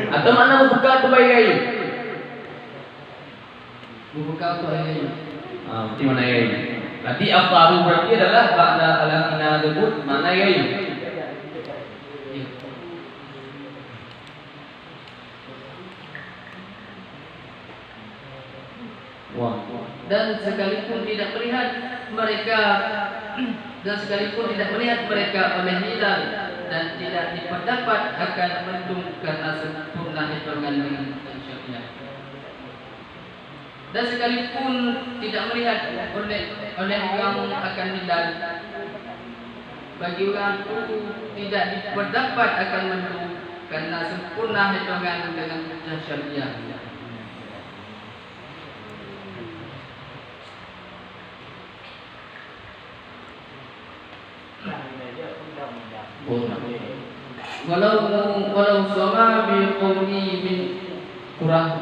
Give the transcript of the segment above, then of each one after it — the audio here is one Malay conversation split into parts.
Atau mana membuka tu bayi ayu? Membuka tu bayi ayu. Di mana ayu? Nanti aftaru berarti adalah ba'da alaqina debut mana ayu? Dan sekalipun tidak melihat mereka oleh hilal dan tidak dipendapat akan mendung karena sempurna hitungan dengan syariat. Dan sekalipun tidak melihat oleh orang akan hilal, bagi orang itu tidak dipendapat akan mendung karena sempurna hitungan dengan syariat. Walau sama bi qawli min kurang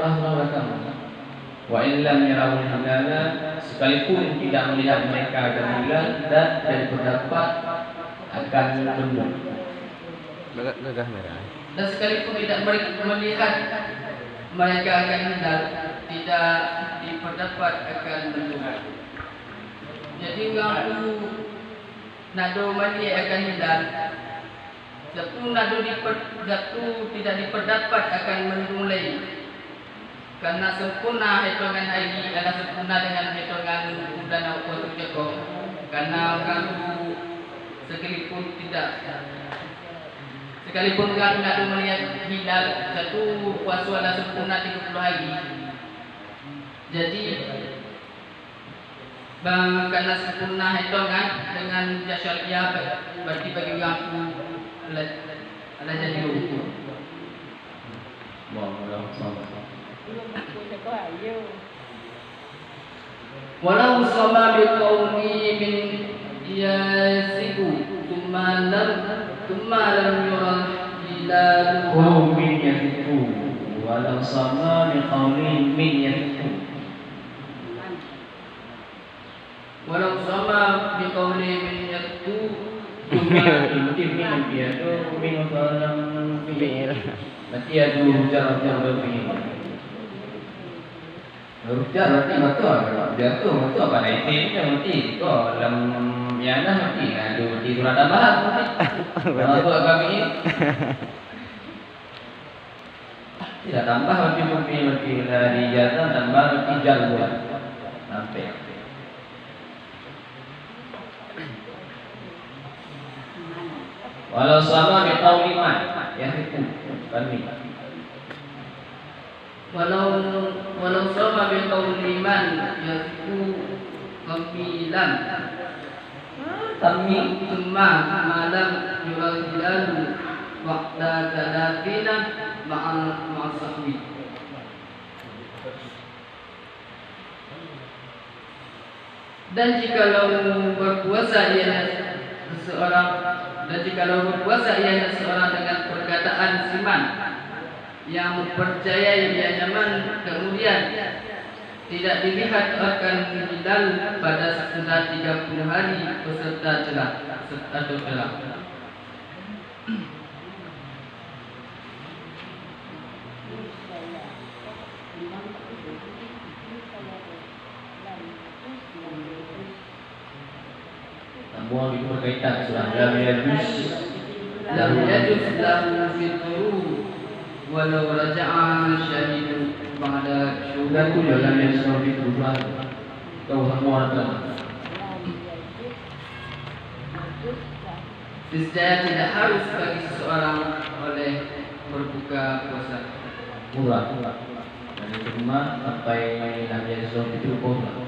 wa in lam yarawul hilala, sekalipun tidak melihat mereka dan hilal dan berpendapat akan mendung. Dan sekalipun tidak melihat mereka akan hilal, tidak dipendapat akan mendung. Jadi orang itu nado mandi akan hilal, Jatuh tidak dipendapat akan mendulai karena sempurna hitungan hari adalah sempurna dengan hitungan bulan waktu Jepang. Karena orang sekalipun orang nado melihat hilal, satu puasa adalah sempurna 30 hari. Jadi karena sempurna hitungan dengan syariah, berarti bagi orang itu ada jadi hukum. Walau sama biqawmi min yasiku thumma lam yural hilalu min yasiku walau sama biqawmi min yasiku walau sama biqawli min yasiku intim min biadu min salam fi'il berarti ada hujah berfi'il. Hujah berarti betul. Jatuh betul pada itu berarti kau dalam yana berarti ada berarti surat tambahan berarti kalau kami tidak tambah berarti dari jasa tambah berarti jalur sampai walau sama biqauliman ya itu kami walau sama biqauliman yaitu qamilan tammi thumma malam yural hilalu waqta talaqina ma'al sahwi. Dan jikalau berpuasa ia seorang dengan perkataan siman yang mempercayai dia nyaman, kemudian tidak dilihat akan hilal pada setelah 30 hari beserta celah. Semua itu berkaitan surah lam yajuz lahu fitru walau raja'a syahidu ba'da syuhdan tu lam yajuz lahu fitru kau semua ada. Niscaya tidak harus bagi seseorang oleh berbuka puasa murah dan itu cuma sampai lam yajuz lahu fitru murah.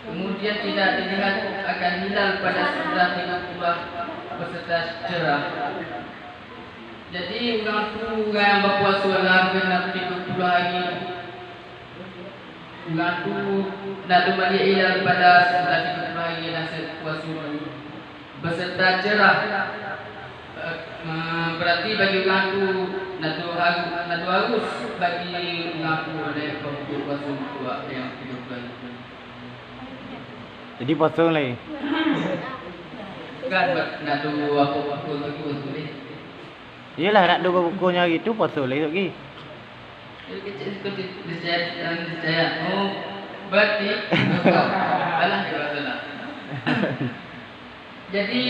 Kemudian tidak dilihat akan hilal pada setelah 30 beserta cerah. Jadi orang yang berpuasa kena 30 hari. Orang tu nak balik hilal pada setelah 30 hari dan puasa beserta cerah. Berarti bagi orang tu nak harus bagi orang tu oleh puasa yang 30 hari. Jadi potong lagi. Kan nak dulu apa waktu lagi waktu ni. Iyalah nak dua bukunya gitu potong lagi lagi. Kecil niscaya. Oh, berarti alah salah. Jadi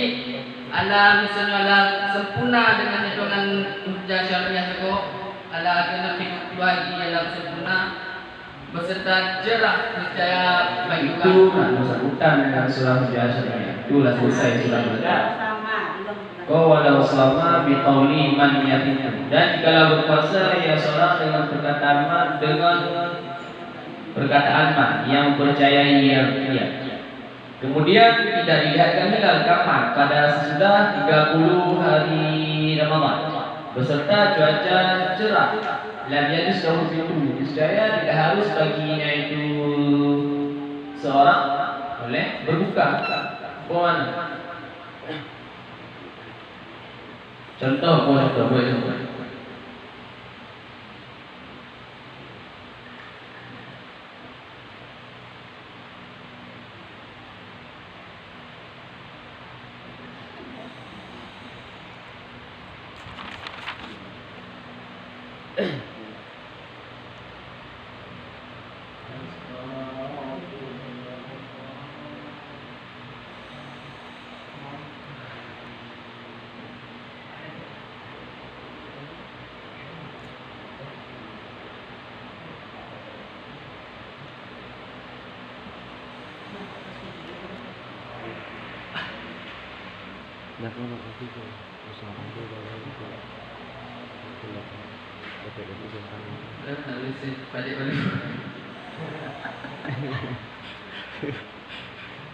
misalnya ala sempurna dengan hitungan hujjah syariah itu, ala kena diketuai dalam sempurna beserta jerah niscaya bagi Itu bersangkutan dengan surah hujjah syariah. Itulah selesai surah hujjah. Kau walau selama biqauli man yatim. Dan jikalau berpuasa ia sholat dengan perkataan man yang percayai yang ia. Kemudian tidak dilihatkan hilal kapan? Pada sesudah 30 hari Ramadan beserta cuaca cerah. Lam yajuz lahu fitu. Niscaya tidak harus baginya itu seorang boleh berbuka. Mana? Contoh.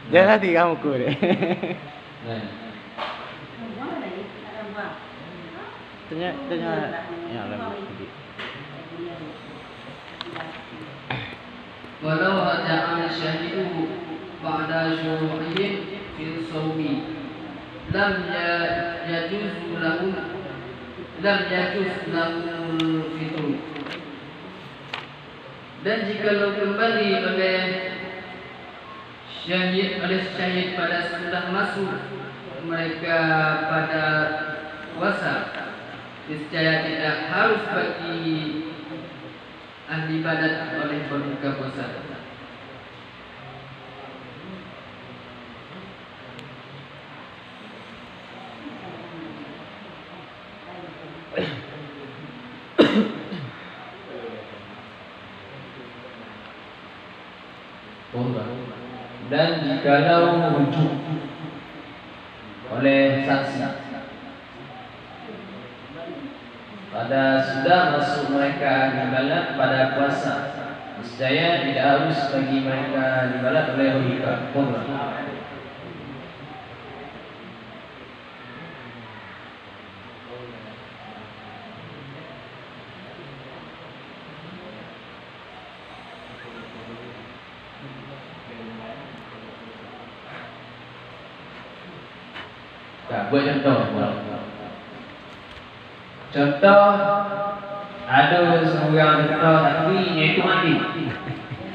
Jangan tiga muka deh. Tanya ya lagi. Walau raja'an syahidu ba'da syuru'ihim fil sawmi lam yajuz lahum fitur. Dan jikalau kembali oleh syahid pada sudah masuk mereka pada puasa, niscaya tidak harus bagi ahli ibadat oleh berbuka puasa. Dan jikalau rujuk oleh saksi pada sudah masuk mereka dibalat pada puasa, niscaya tidak harus bagi mereka dibalat oleh berbuka. Buat contoh ada seorang contoh takwinya itu mati.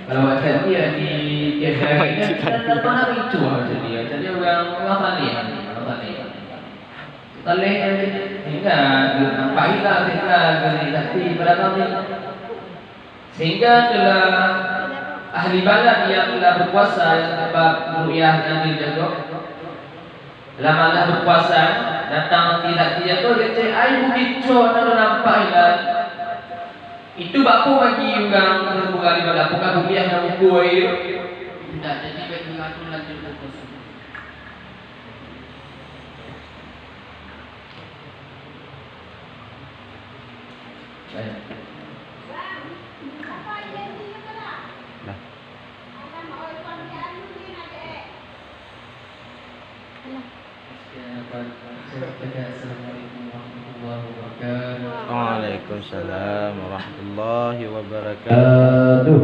Kalau macam dia di tiada hari kan mana itu macam dia. Jadi orang salih. Salih hingga nampak hilang tapi pada kami sehingga telah ahli balad yang telah berpuasa sebab ru'yah Nabi jaga dalam Allah berpuasa datang tidak dia tu dia cakap ai begitu nak nampak hilang itu baku bagi orang berbuka di bawah bukan ru'yah yang buku itu Tidak, jadi bagi ngatur lanjut puasa. Waalaikumsalam warahmatullahi wabarakatuh.